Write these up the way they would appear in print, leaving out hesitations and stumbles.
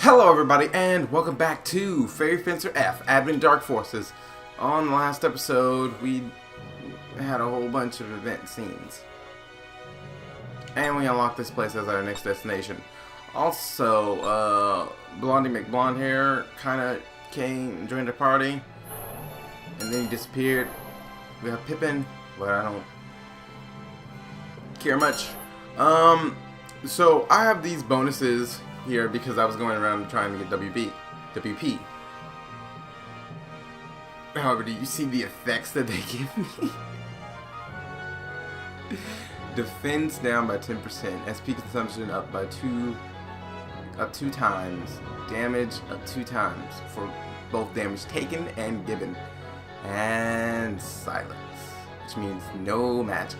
Hello everybody and welcome back to Fairy Fencer F, Advent Dark Forces. On the last episode we had a whole bunch of event scenes. And we unlocked this place as our next destination. Also, Blondie McBlondehair kinda came and joined the party. And then he disappeared. We have Pippin, but I don't care much. So I have these bonuses here because I was going around trying to get WP. However, do you see the effects that they give me? Defense down by 10%, SP consumption up by 2 times, damage up 2 times for both damage taken and given, and silence, which means no magic.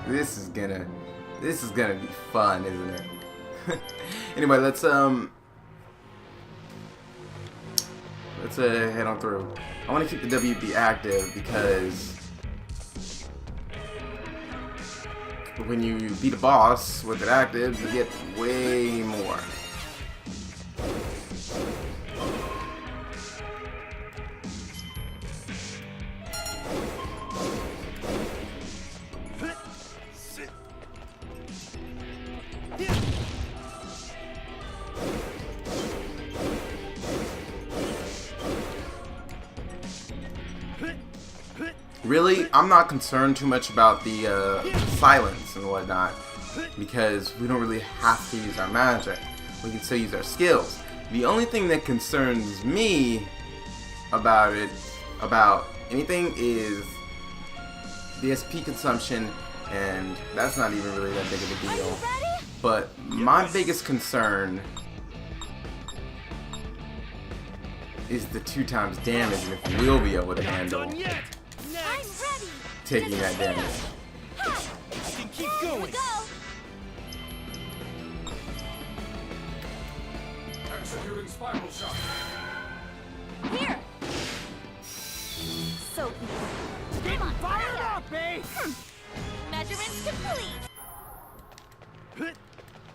This is gonna be fun, isn't it? Anyway, let's head on through. I want to keep the WP active because when you beat a boss with it active, you get way more. Really, I'm not concerned too much about the silence and whatnot because we don't really have to use our magic. We can still use our skills. The only thing that concerns me about anything is the SP consumption, and that's not even really that big of a deal. But my biggest concern is the 2 times damage, and if we'll be able to handle taking that damage. You can keep going. Executing spiral shot. Here. So Get fired up, eh? Measurements complete.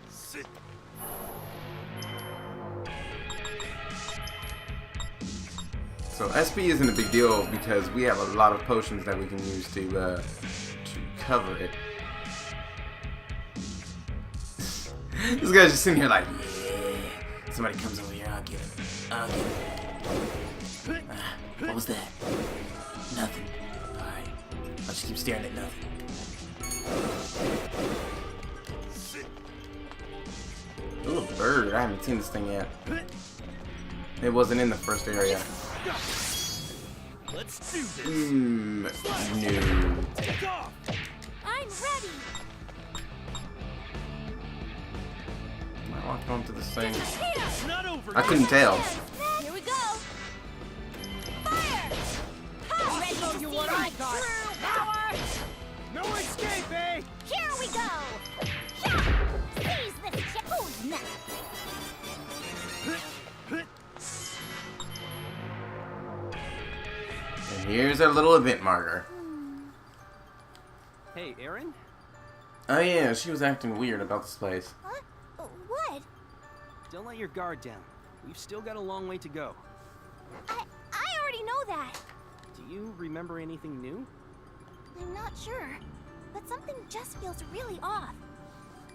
Sit. So SP isn't a big deal because we have a lot of potions that we can use to cover it. This guy's just sitting here like, yeah. Somebody comes over here, I'll get him. What was that? Nothing. Alright. I'll just keep staring at nothing. Ooh, a bird. I haven't seen this thing yet. It wasn't in the first area. Let's do this. No. Take off. I'm ready. Am I locked onto this thing? It's not over. I couldn't tell. Here we go. Fire! Ready to see my true power? No escape, eh? Here we go. Yeah. Seize this shit. Who's next? And here's our little event marker. Hey, Aaron? Oh yeah, she was acting weird about this place. Huh? What? Don't let your guard down. We've still got a long way to go. I already know that. Do you remember anything new? I'm not sure, but something just feels really off.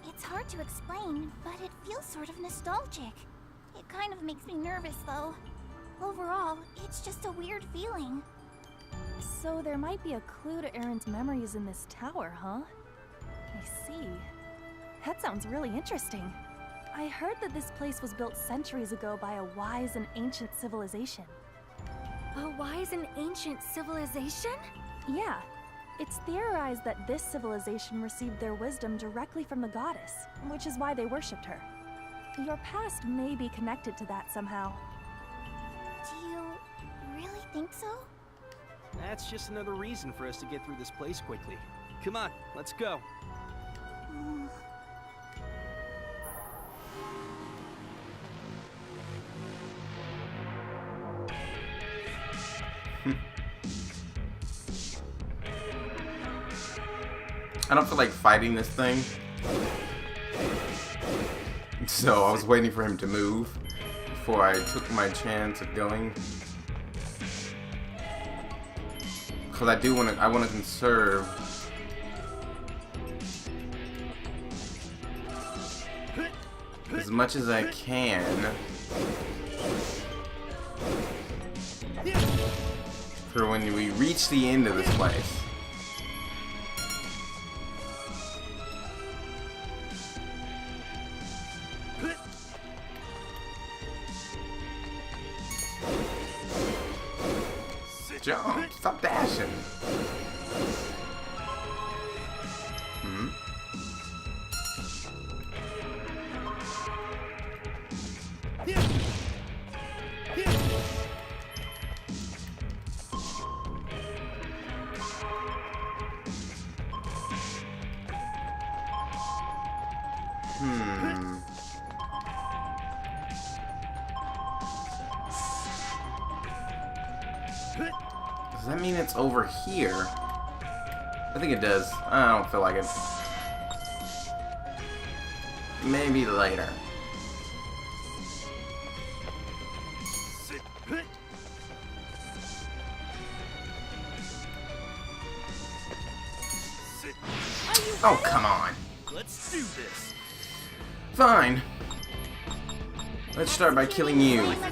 It's hard to explain, but it feels sort of nostalgic. It kind of makes me nervous, though. Overall, it's just a weird feeling. So there might be a clue to Aaron's memories in this tower, huh? I see. That sounds really interesting. I heard that this place was built centuries ago by a wise and ancient civilization. A wise and ancient civilization? Yeah. It's theorized that this civilization received their wisdom directly from the goddess, which is why they worshipped her. Your past may be connected to that somehow. Do you really think so? That's just another reason for us to get through this place quickly. Come on, let's go. I don't feel like fighting this thing. so I was waiting for him to move before I took my chance of going. Because I want to conserve. As much as I can. For when we reach the end of this place. Jump! Stop dashing! Hmm? Does that mean it's over here? I think it does. I don't feel like it. Maybe later. Oh, come on. Let's do this. Fine. Let's start by killing you. My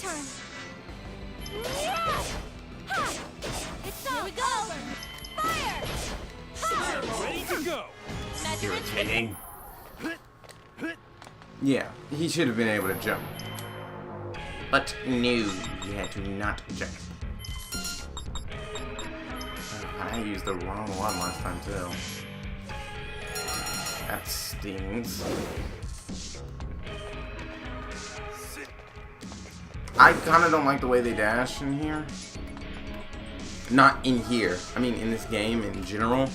turn. Yeah! Ha! It's all over. Fire! Ha! Ready to go. Irritating. Yeah, he should have been able to jump. But no, he had to not jump. I used the wrong one last time too. That stings. I kind of don't like the way they dash in here. Not in here. I mean in this game in general.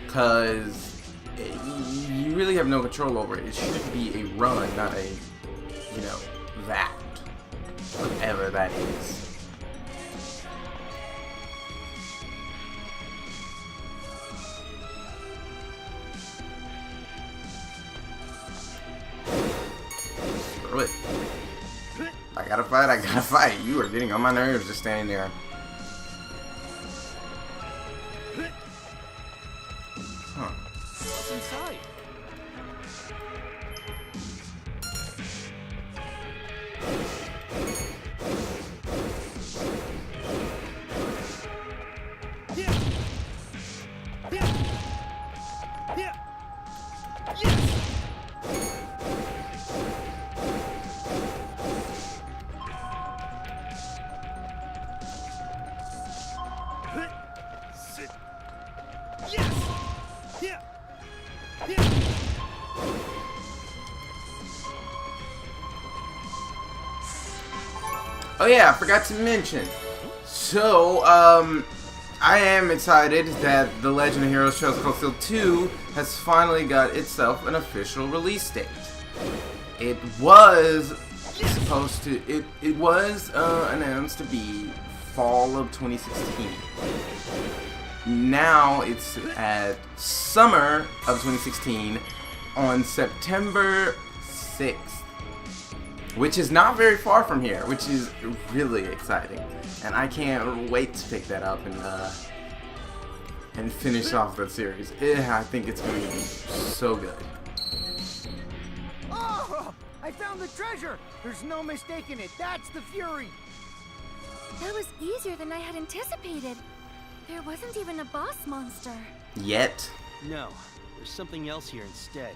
Because you really have no control over it. It should be a run, not a, you know, that. Whatever that is. Screw it. I gotta fight. You are getting on my nerves just standing there. Huh. What's inside? Oh yeah, I forgot to mention. So, I am excited that The Legend of Heroes Trails of Cold Steel 2 has finally got itself an official release date. It was supposed to, it was announced to be fall of 2016. Now it's at summer of 2016 on September 6th. Which is not very far from here, which is really exciting. And I can't wait to pick that up and finish off that series. I think it's going to be so good. Oh! I found the treasure! There's no mistaking it. That's the Fury! That was easier than I had anticipated. There wasn't even a boss monster. Yet. No, there's something else here instead.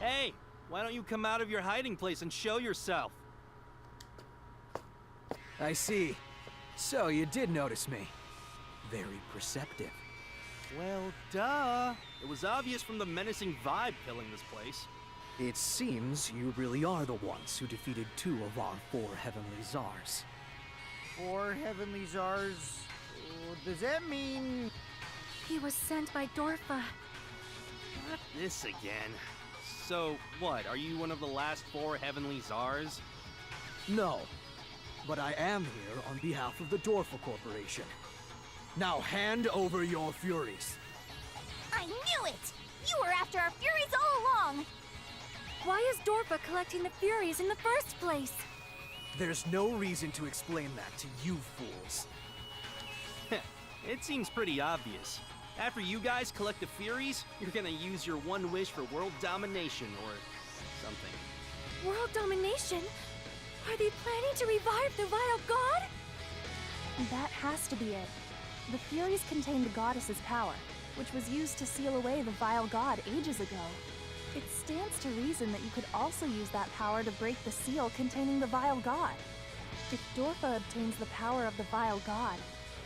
Hey, why don't you come out of your hiding place and show yourself? I see. So you did notice me. Very perceptive. Well, duh. It was obvious from the menacing vibe filling this place. It seems you really are the ones who defeated 2 of our 4 heavenly czars. 4 heavenly czars? Does that mean... He was sent by Dorfa. Not this again. So, what, are you one of the last 4 heavenly czars? No, but I am here on behalf of the Dorfa Corporation. Now hand over your furies. I knew it! You were after our Furies all along! Why is Dorpa collecting the Furies in the first place? There's no reason to explain that to you fools. It seems pretty obvious. After you guys collect the Furies, you're gonna use your one wish for world domination or something. World domination? Are they planning to revive the Vile God? That has to be it. The Furies contain the goddess's power, which was used to seal away the Vile God ages ago. It stands to reason that you could also use that power to break the seal containing the Vile God. If Dorpa obtains the power of the Vile God,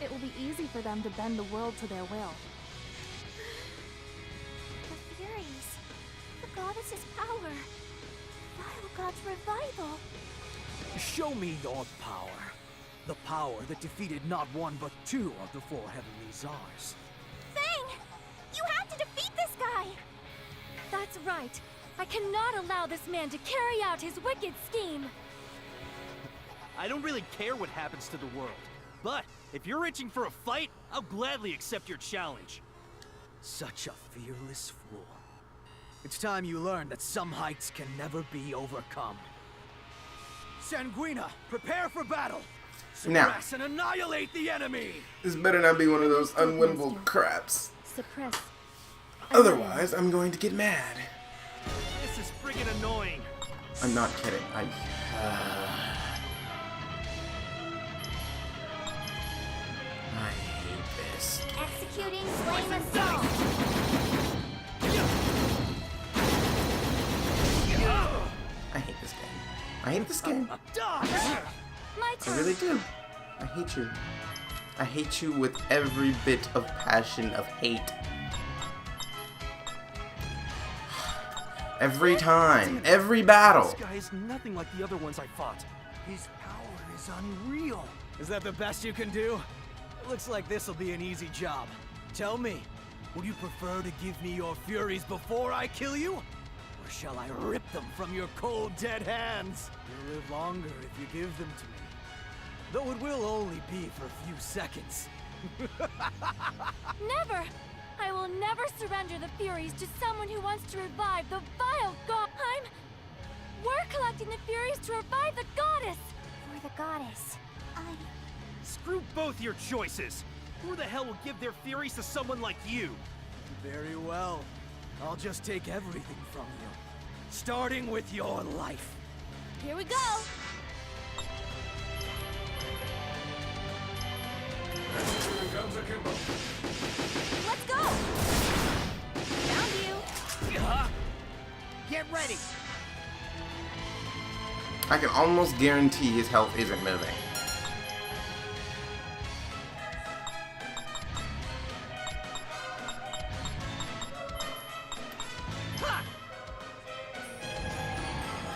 it will be easy for them to bend the world to their will. The Furies. The goddess's power. Vile God's revival. Show me your power. The power that defeated not one but two of the four heavenly czars. Fang! You have to defeat this guy! That's right. I cannot allow this man to carry out his wicked scheme. I don't really care what happens to the world, but if you're itching for a fight, I'll gladly accept your challenge. Such a fearless fool. It's time you learn that some heights can never be overcome. Sanguina, prepare for battle! Now. Suppress and annihilate the enemy! This better not be one of those unwinnable craps. Suppress. Otherwise, I'm going to get mad. This is friggin' annoying. I'm not kidding. I hate this. Executing Flame Assault! I hate this game. I hate this game. My I turn. really do. I hate you. I hate you with every bit of passion of hate. Every time, every battle. This guy is nothing like the other ones I fought. His power is unreal. Is that the best you can do? Looks like this'll be an easy job. Tell me, would you prefer to give me your Furies before I kill you? Or shall I rip them from your cold, dead hands? You'll live longer if you give them to me. Though it will only be for a few seconds. Never! I will never surrender the Furies to someone who wants to revive the Vile God. We're collecting the Furies to revive the goddess! For the goddess. Screw both your choices. Who the hell will give their Furies to someone like you? Very well. I'll just take everything from you. Starting with your life. Here we go! Executing guns akimbo. Let's go! Found you! Get ready! I can almost guarantee his health isn't moving.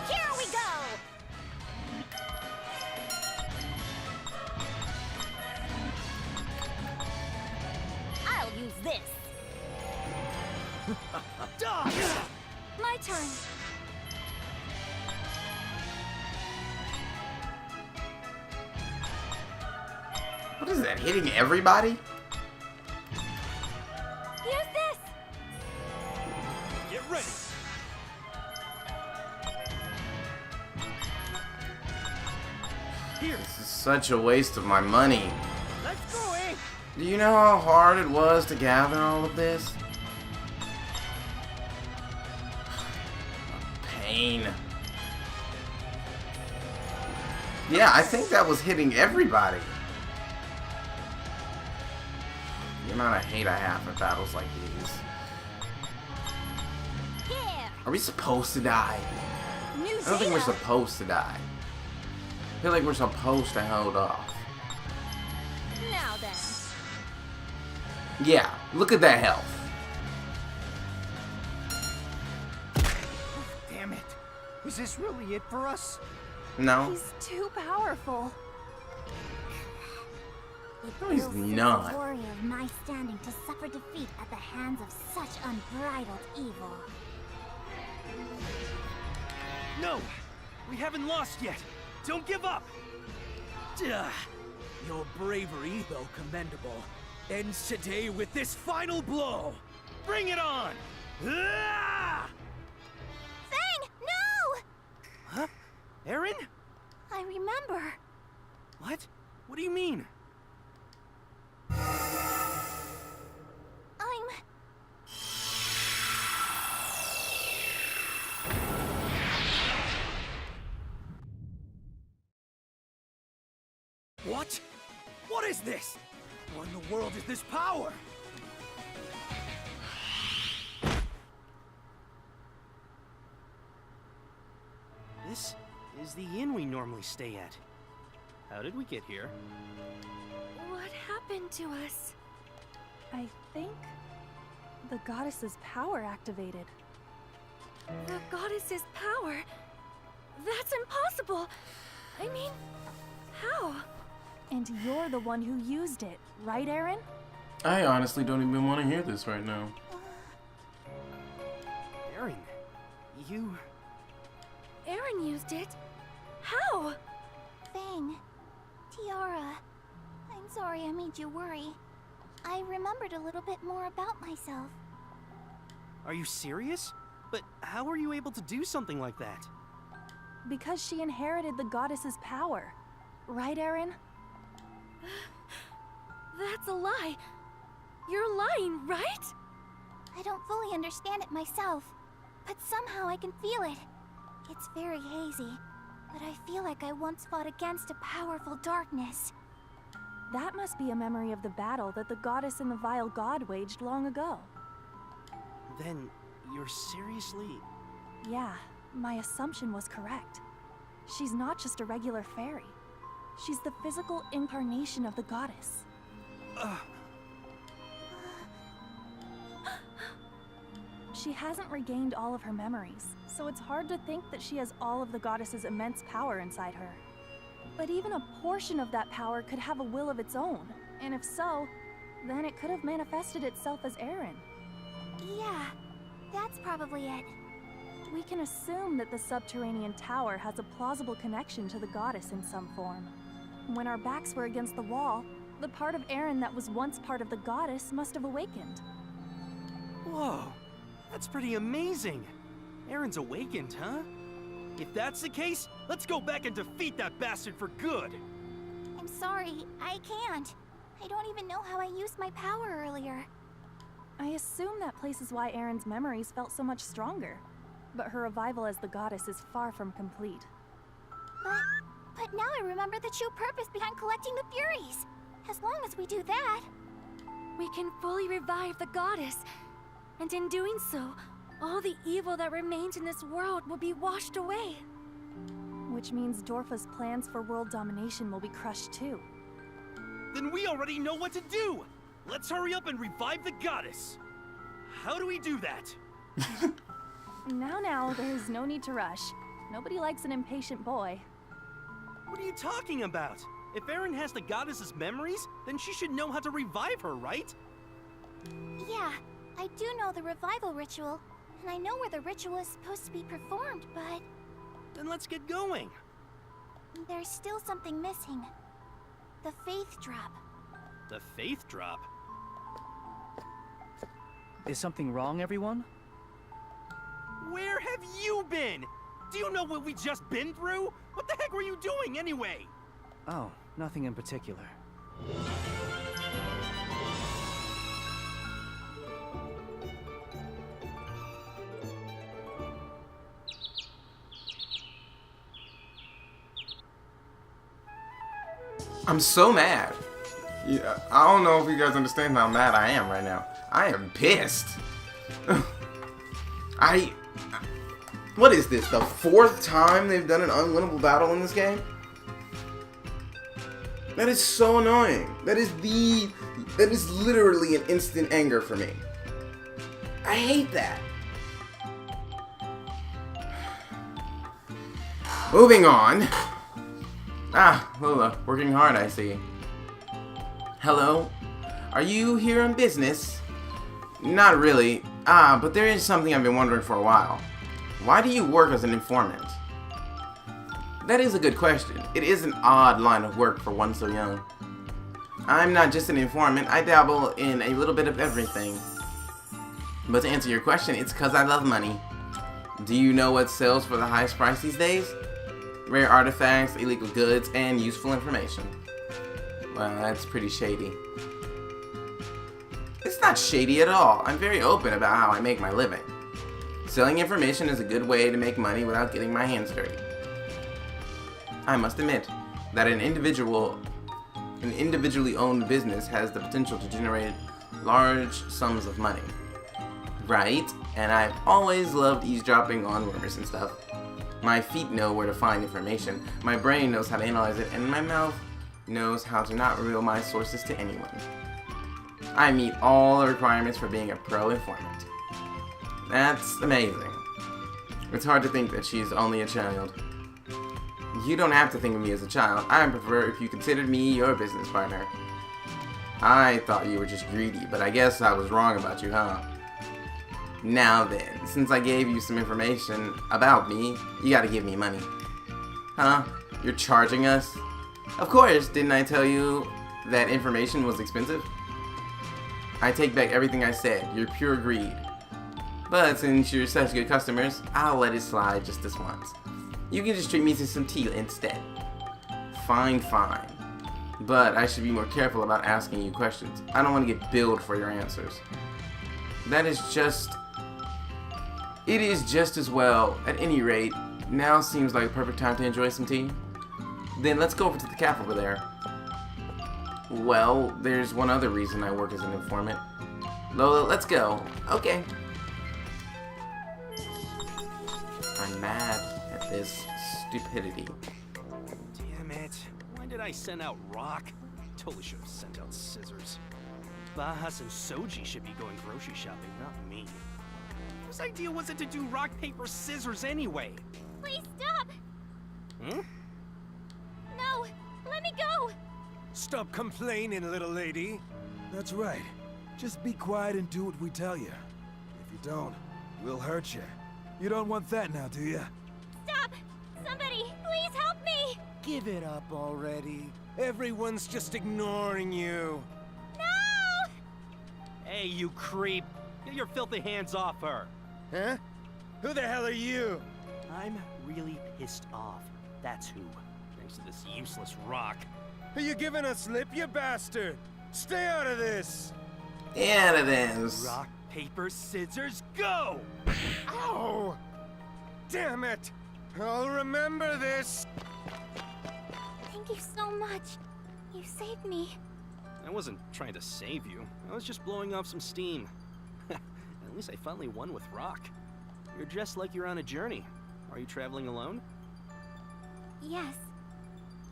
Here we go! I'll use this. My turn! What is that, hitting everybody? Use this! Get ready. Here. This is such a waste of my money. Let's go, eh? Do you know how hard it was to gather all of this? Pain. Yeah, I think that was hitting everybody. The amount of hate I have for battles like these. Here! Are we supposed to die? New I don't think we're data. supposed to die. I feel like we're supposed to hold off. Now then. Yeah, look at that health. Damn it. Is this really it for us? No, He's too powerful. It No, he's feels not. a warrior of my standing to suffer defeat at the hands of such unbridled evil. No! We haven't lost yet! Don't give up! Duh. Your bravery, though commendable, ends today with this final blow. Bring it on! Ah! Fang, no! Huh? Aaron? I remember. What? What do you mean? What? What is this? What in the world is this power? This is the inn we normally stay at. How did we get here? What happened to us? I think the goddess's power activated. The goddess's power? That's impossible! I mean, how? And you're the one who used it, right, Aaron? I honestly don't even want to hear this right now. Aaron, you... Aaron used it? How? Fang, Tiara, I'm sorry I made you worry. I remembered a little bit more about myself. Are you serious? But how were you able to do something like that? Because she inherited the goddess's power. Right, Aaron? That's a lie. You're lying, right? I don't fully understand it myself, but somehow I can feel it. It's very hazy, but I feel like I once fought against a powerful darkness. That must be a memory of the battle that the goddess and the vile god waged long ago. Then, you're seriously... Yeah, my assumption was correct. She's not just a regular fairy. She's the physical incarnation of the goddess. She hasn't regained all of her memories, so it's hard to think that she has all of the goddess's immense power inside her. But even a portion of that power could have a will of its own, and if so, then it could have manifested itself as Aaron. Yeah, that's probably it. We can assume that the subterranean tower has a plausible connection to the goddess in some form. When our backs were against the wall, the part of Aaron that was once part of the goddess must have awakened. Whoa, that's pretty amazing. Aaron's awakened, huh? If that's the case, let's go back and defeat that bastard for good. I'm sorry, I can't. I don't even know how I used my power earlier. I assume that place is why Aaron's memories felt so much stronger. But her revival as the goddess is far from complete. But now I remember the true purpose behind collecting the Furies. As long as we do that... We can fully revive the goddess. And in doing so, all the evil that remains in this world will be washed away. Which means Dorfa's plans for world domination will be crushed too. Then we already know what to do! Let's hurry up and revive the goddess! How do we do that? Now, there's no need to rush. Nobody likes an impatient boy. What are you talking about? If Aaron has the goddess's memories, then she should know how to revive her, right? Yeah, I do know the revival ritual, and I know where the ritual is supposed to be performed, but... Then let's get going. There's still something missing. The Faith Drop. The Faith Drop? Is something wrong, everyone? Where have you been? Do you know what we just been through? What the heck were you doing anyway? Oh, nothing in particular. I'm so mad. Yeah, I don't know if you guys understand how mad I am right now. I am pissed. What is this? The 4th time they've done an unwinnable battle in this game? That is so annoying. That is literally an instant anger for me. I hate that. Moving on. Lola, working hard, I see. Hello? Are you here on business? Not really. But there is something I've been wondering for a while. Why do you work as an informant? That is a good question. It is an odd line of work for one so young. I'm not just an informant. I dabble in a little bit of everything. But to answer your question, it's because I love money. Do you know what sells for the highest price these days? Rare artifacts, illegal goods, and useful information. Well, that's pretty shady. It's not shady at all. I'm very open about how I make my living. Selling information is a good way to make money without getting my hands dirty. I must admit that an individually owned business has the potential to generate large sums of money. Right? And I've always loved eavesdropping on rumors and stuff. My feet know where to find information, my brain knows how to analyze it, and my mouth knows how to not reveal my sources to anyone. I meet all the requirements for being a pro informant. That's amazing. It's hard to think that she's only a child. You don't have to think of me as a child. I prefer if you considered me your business partner. I thought you were just greedy, but I guess I was wrong about you, huh? Now then, since I gave you some information about me, you gotta give me money. Huh? You're charging us? Of course, didn't I tell you that information was expensive? I take back everything I said. You're pure greed. But since you're such good customers, I'll let it slide just this once. You can just treat me to some tea instead. Fine. But I should be more careful about asking you questions. I don't want to get billed for your answers. It is just as well. At any rate, now seems like a perfect time to enjoy some tea. Then let's go over to the cafe over there. Well, there's one other reason I work as an informant. Lola, let's go. Okay. I'm mad at this stupidity. Damn it. Why did I send out Rock? Totally should have sent out Scissors. Bahas and Soji should be going grocery shopping, not me. Whose idea was it to do rock, paper, scissors anyway? Please stop! Hmm? No! Let me go! Stop complaining, little lady. That's right. Just be quiet and do what we tell you. If you don't, we'll hurt you. You don't want that now, do you? Stop! Somebody, please help me! Give it up already. Everyone's just ignoring you. No! Hey, you creep! Get your filthy hands off her! Huh? Who the hell are you? I'm really pissed off. That's who. Thanks to this useless Rock. Are you giving us lip, you bastard? Stay out of this! Yeah, it is. Rock, paper, scissors, go! Ow! Damn it! I'll remember this! Thank you so much. You saved me. I wasn't trying to save you. I was just blowing off some steam. At least I finally won with Rock. You're dressed like you're on a journey. Are you traveling alone? Yes.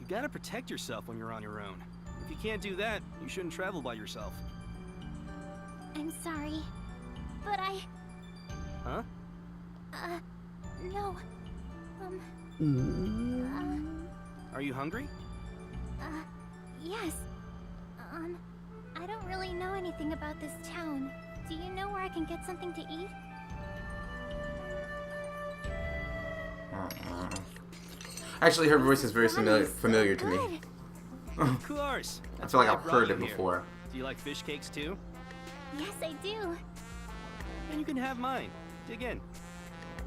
You gotta protect yourself when you're on your own. If you can't do that, you shouldn't travel by yourself. I'm sorry. But Huh? No. Are you hungry? Yes. I don't really know anything about this town. Do you know where I can get something to eat? Actually, her voice is very familiar to me. Of course. I That's feel like why I've brought heard you it here. before. Do you like fish cakes too? Yes, I do. Then you can have mine. Dig in.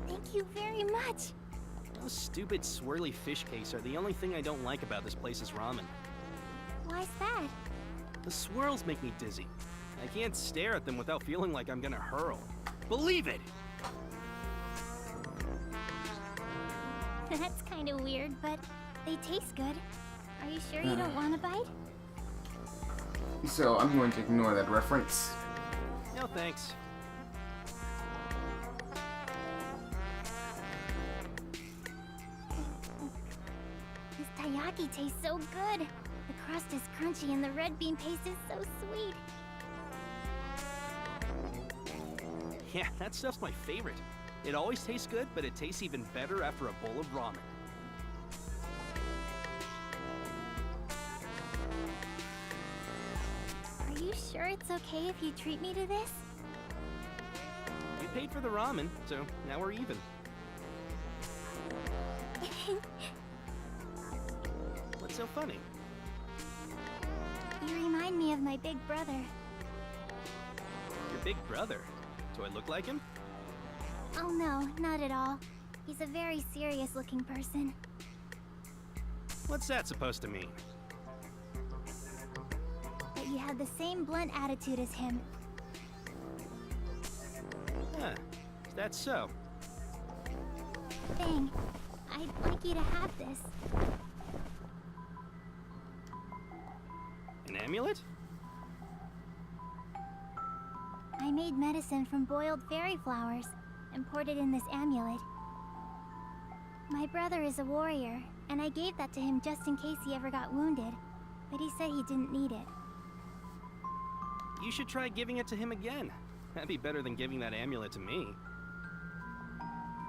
Thank you very much. Those stupid swirly fish cakes are the only thing I don't like about this place's ramen. Why's that? The swirls make me dizzy. I can't stare at them without feeling like I'm gonna hurl. Believe it! That's kind of weird, but they taste good. Are you sure you don't want a bite? So I'm going to ignore that reference. No thanks. This taiyaki tastes so good. The crust is crunchy and the red bean paste is so sweet. Yeah, that stuff's my favorite. It always tastes good, but it tastes even better after a bowl of ramen. Are you sure it's okay if you treat me to this? You paid for the ramen, so now we're even. What's so funny? You remind me of my big brother. Your big brother? Do I look like him? Oh no, not at all. He's a very serious-looking person. What's that supposed to mean? But you have the same blunt attitude as him. Huh. Is that so? Fang, I'd like you to have this. An amulet? I made medicine from boiled fairy flowers and poured it in this amulet. My brother is a warrior, and I gave that to him just in case he ever got wounded, but he said he didn't need it. You should try giving it to him again. That'd be better than giving that amulet to me.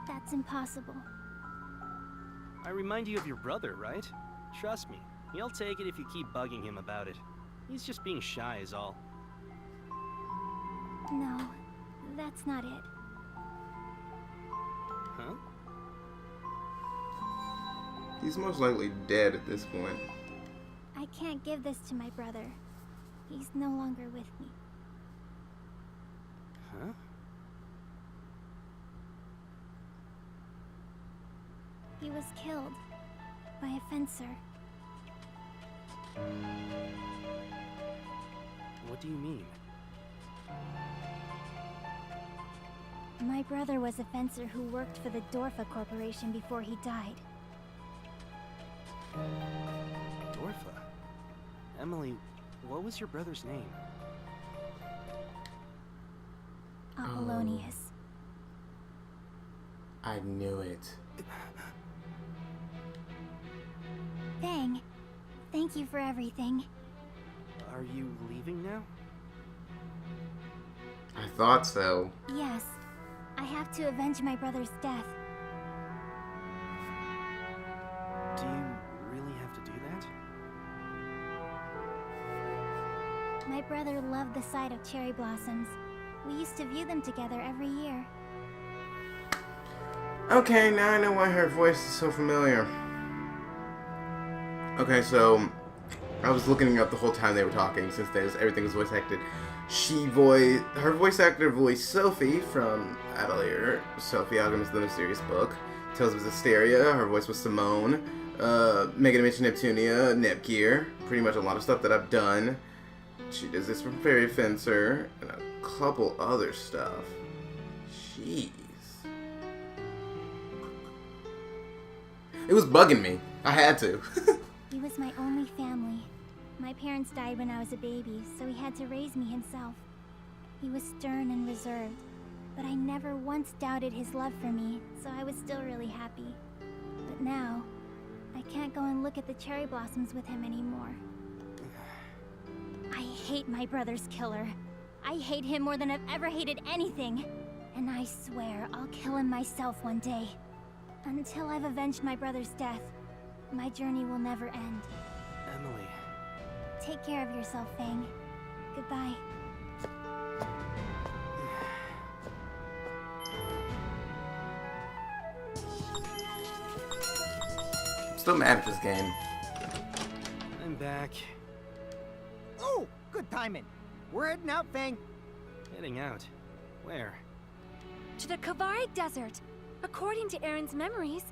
That's impossible. I remind you of your brother, right? Trust me, he'll take it if you keep bugging him about it. He's just being shy is all. No, that's not it. Huh? He's most likely dead at this point. I can't give this to my brother. He's no longer with me. Huh? He was killed by a fencer. What do you mean? My brother was a fencer who worked for the Dorfa Corporation before he died. Dorfa? Emily, what was your brother's name? Apollonius. I knew it. Fang, thank you for everything. Are you leaving now? I thought so. Yes, I have to avenge my brother's death. Do you really have to do that? My brother loved the sight of cherry blossoms. We used to view them together every year. Okay, now I know why her voice is so familiar. Okay, so I was looking up the whole time they were talking, since everything was voice acted. Her voice actor voiced Sophie from Atelier, Sophie Alchemist the Mysterious Book, Tales of Zestiria. Her voice was Simone, Mega Dimension Neptunia, Nepgear, pretty much a lot of stuff that I've done. She does this from Fairy Fencer, and a couple other stuff. Jeez. It was bugging me. I had to. He was my only family. My parents died when I was a baby, so he had to raise me himself. He was stern and reserved, but I never once doubted his love for me, so I was still really happy. But now, I can't go and look at the cherry blossoms with him anymore. I hate my brother's killer. I hate him more than I've ever hated anything. And I swear I'll kill him myself one day. Until I've avenged my brother's death, my journey will never end. Emily. Take care of yourself, Fang. Goodbye. I'm still mad at this game. I'm back. Oh, good timing. We're heading out, Fang. Heading out. Where? To the Kavari Desert. According to Aaron's memories,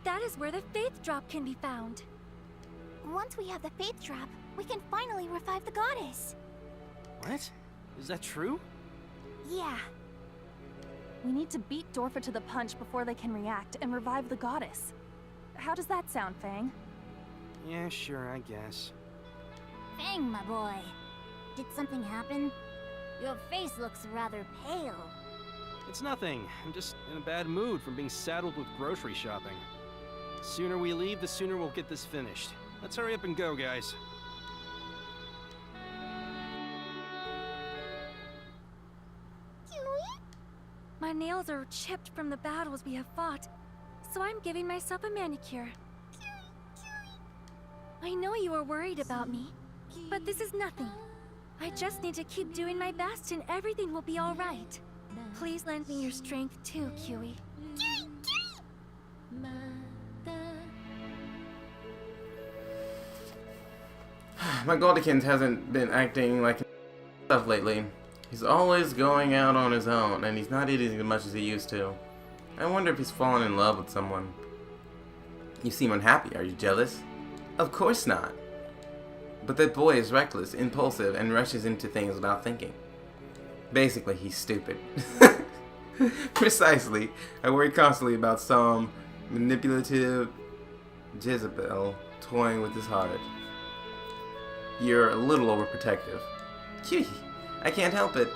that is where the Faith Drop can be found. Once we have the Faith Drop, we can finally revive the goddess. What? Is that true? Yeah. We need to beat Dorfa to the punch before they can react and revive the goddess. How does that sound, Fang? Yeah, sure, I guess. Fang, my boy. Did something happen? Your face looks rather pale. It's nothing. I'm just in a bad mood from being saddled with grocery shopping. The sooner we leave, the sooner we'll get this finished. Let's hurry up and go, guys. My nails are chipped from the battles we have fought, so I'm giving myself a manicure. I know you are worried about me, but this is nothing. I just need to keep doing my best and everything will be alright. Please lend me your strength too, Kiwi. My Goldikins hasn't been acting like stuff lately. He's always going out on his own, and he's not eating as much as he used to. I wonder if he's fallen in love with someone. You seem unhappy. Are you jealous? Of course not. But that boy is reckless, impulsive, and rushes into things without thinking. Basically, he's stupid. Precisely. I worry constantly about some manipulative Jezebel toying with his heart. You're a little overprotective. Cutie, I can't help it.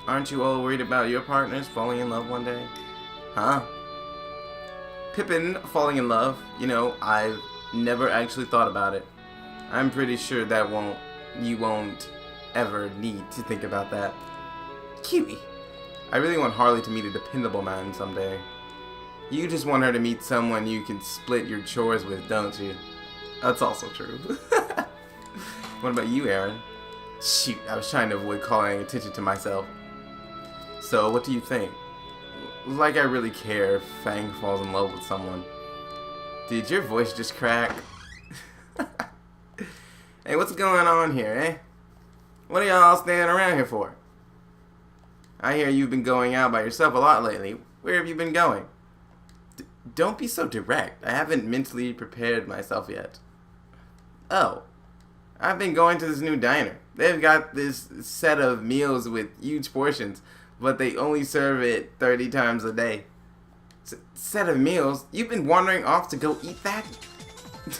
Aren't you all worried about your partners falling in love one day? Huh? Pippin falling in love? You know, I've never actually thought about it. I'm pretty sure that you won't ever need to think about that. Cutie, I really want Harley to meet a dependable man someday. You just want her to meet someone you can split your chores with, don't you? That's also true. What about you, Aaron? Shoot, I was trying to avoid calling attention to myself. So, what do you think? Like I really care if Fang falls in love with someone. Did your voice just crack? Hey, what's going on here, eh? What are y'all standing around here for? I hear you've been going out by yourself a lot lately. Where have you been going? Don't be so direct. I haven't mentally prepared myself yet. Oh. I've been going to this new diner. They've got this set of meals with huge portions, but they only serve it 30 times a day. Set of meals? You've been wandering off to go eat that?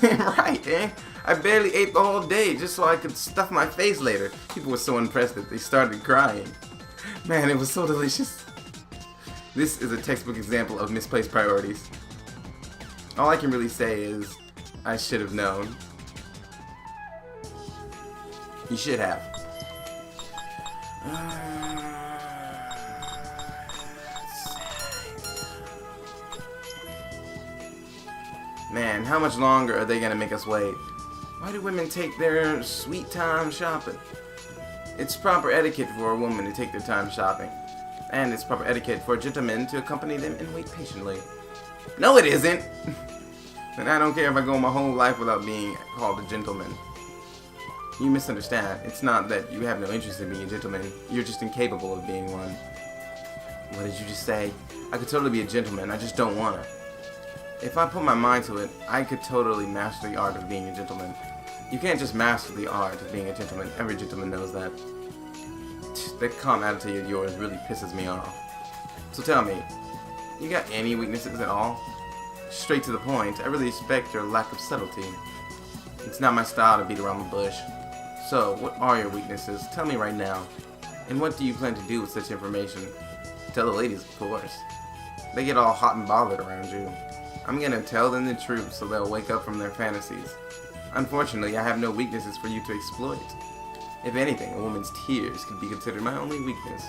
Right, eh? I barely ate the whole day just so I could stuff my face later. People were so impressed that they started crying. Man, it was so delicious. This is a textbook example of misplaced priorities. All I can really say is, I should have known. You should have. Man, how much longer are they gonna make us wait? Why do women take their sweet time shopping? It's proper etiquette for a woman to take their time shopping. And it's proper etiquette for a gentleman to accompany them and wait patiently. No, it isn't! And I don't care if I go my whole life without being called a gentleman. You misunderstand. It's not that you have no interest in being a gentleman. You're just incapable of being one. What did you just say? I could totally be a gentleman. I just don't want to. If I put my mind to it, I could totally master the art of being a gentleman. You can't just master the art of being a gentleman. Every gentleman knows that. That calm attitude of yours really pisses me off. So tell me, you got any weaknesses at all? Straight to the point, I really respect your lack of subtlety. It's not my style to beat around the bush. So, what are your weaknesses? Tell me right now. And what do you plan to do with such information? Tell the ladies, of course. They get all hot and bothered around you. I'm gonna tell them the truth so they'll wake up from their fantasies. Unfortunately, I have no weaknesses for you to exploit. If anything, a woman's tears could be considered my only weakness.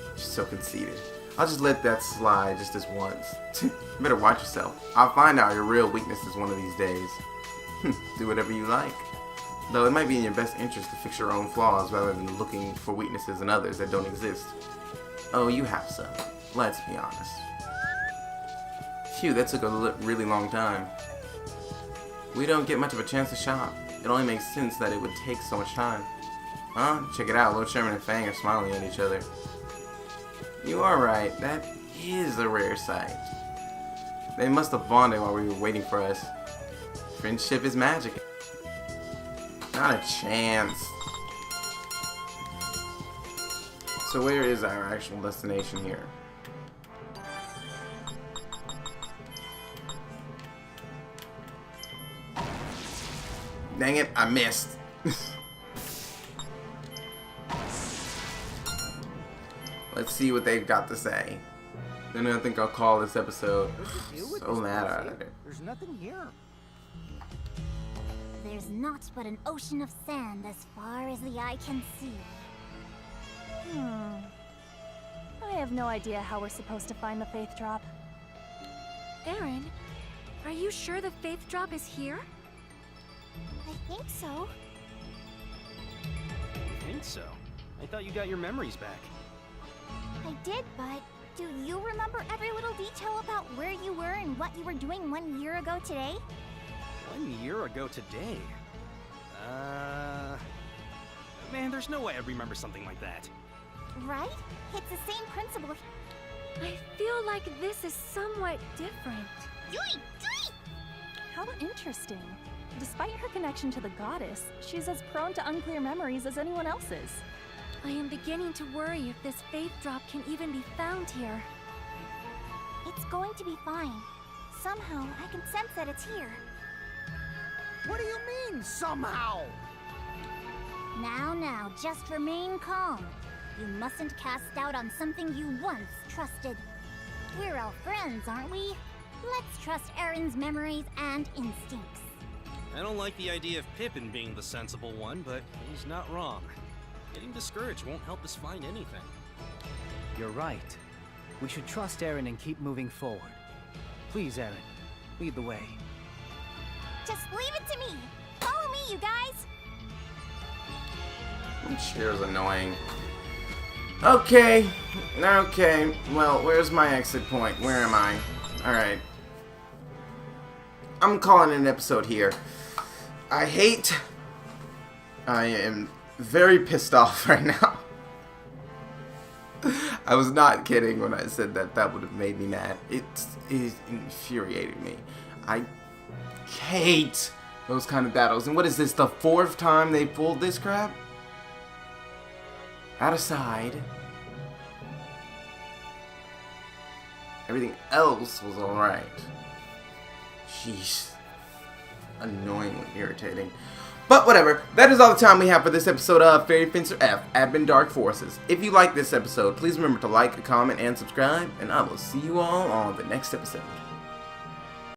You're so conceited. I'll just let that slide just this once. You better watch yourself. I'll find out your real weaknesses one of these days. Do whatever you like. Though it might be in your best interest to fix your own flaws rather than looking for weaknesses in others that don't exist. Oh, you have some. Let's be honest. Phew, that took a really long time. We don't get much of a chance to shop. It only makes sense that it would take so much time. Huh? Check it out, Lord Sherman and Fang are smiling at each other. You are right, that is a rare sight. They must have bonded while we were waiting for us. Friendship is magic. Not a chance. So where is our actual destination here? Dang it, I missed. Let's see what they've got to say. Then I think I'll call this episode. So mad at it. There's nothing here. There's naught but an ocean of sand as far as the eye can see. I have no idea how we're supposed to find the Faith Drop. Aaron, are you sure the Faith Drop is here? I think so. I think so. I thought you got your memories back. I did, but do you remember every little detail about where you were and what you were doing 1 year ago today? 1 year ago today? Man, there's no way I'd remember something like that. Right? It's the same principle. I feel like this is somewhat different. How interesting. Despite her connection to the goddess, she's as prone to unclear memories as anyone else is. I am beginning to worry if this faith drop can even be found here. It's going to be fine. Somehow, I can sense that it's here. What do you mean, somehow? Now, just remain calm. You mustn't cast doubt on something you once trusted. We're all friends, aren't we? Let's trust Aaron's memories and instincts. I don't like the idea of Pippin being the sensible one, but he's not wrong. Getting discouraged won't help us find anything. You're right. We should trust Aaron and keep moving forward. Please, Aaron, lead the way. Just leave it to me. Follow me, you guys. Cheer's annoying. Okay. Well, where's my exit point? Where am I? Alright. I'm calling it an episode here. I am very pissed off right now. I was not kidding when I said that would have made me mad. It infuriated me. I hate those kind of battles. And what is this, the 4th time they pulled this crap? Out aside, everything else was alright. Jeez. Annoyingly irritating. But whatever, that is all the time we have for this episode of Fairy Fencer F, Admin Dark Forces. If you like this episode, please remember to like, comment, and subscribe, and I will see you all on the next episode.